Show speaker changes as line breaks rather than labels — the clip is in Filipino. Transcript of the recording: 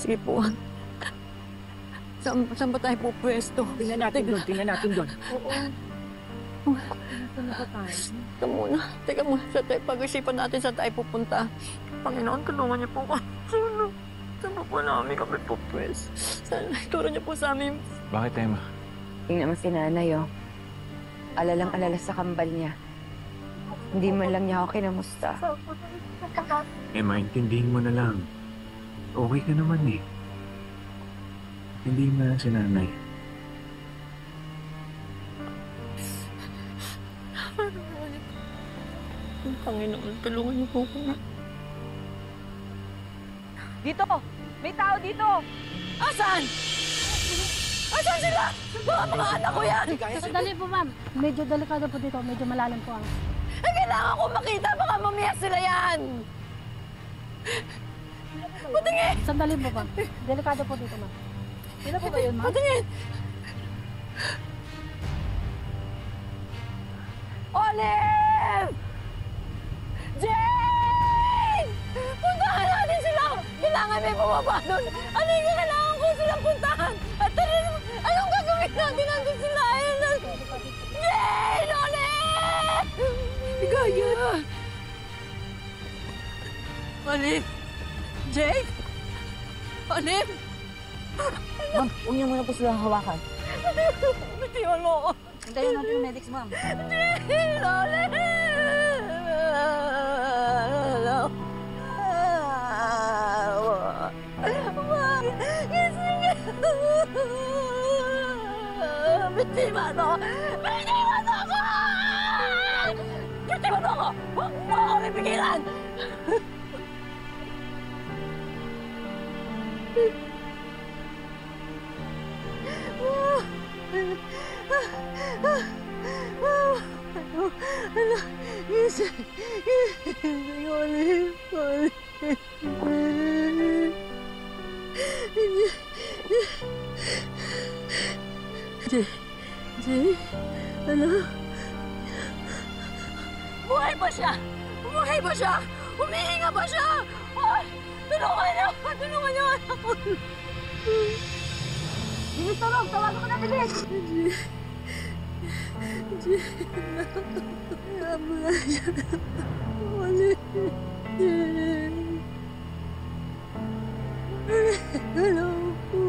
Sige po. Saan ba tayo po pwesto?
Tingnan natin doon.
Oo. Teka muna. Saan tayo pag-isipan natin saan tayo pupunta. Panginoon, tulungan niyo po ako. Saan po namin kami po pwes? Turo niyo po sa amin.
Bakit, Emma?
Tingnan mo si nanay, oh. Alalang-alala sa kambal niya. Hindi man lang niya ako kinamusta.
Emma, intindihin mo na lang. Okay ka naman eh. Hindi na si nanay.
Panginoon, tulungan niyo po ako.
Dito! May tao dito!
Asan? Asan sila? Mga anak ko yan!
Sandali po, ma'am. Medyo delikado po dito. Medyo malalim po ang...
Kailangan ko makita. Baka mamaya sila yan! Patingin!
Sandali po, ma'am. Delikado po dito, ma'am. Sino po ba yun, ma'am?
Patingin! Olive! Jane! Puntahan natin sila! Kailangan may bumaba doon! Ano yung kailangan ko silang puntahan? At anong gagawin natin? Nandun sila! Jane! Olive! Ligaya! Olive! Jane! Olive!
Ma'am, huwag niyo muna po silang hawakan.
Bitiwan mo ako!
Hintayin natin yung medics, ma'am.
Jane! Olive! Bitiwan mo! Bitiwan mo ako! Bitiwan mo ako! Huwag mo ako pipigilan! Jay, ano? Buhay pa siya! Buhay pa siya! Humihinga pa siya! Oh, tulungan niyo! Tulungan niyo anak ko!
Bilis, tulog! Tawagan ko na, bilis!
Jay, nabula siya. Hello po.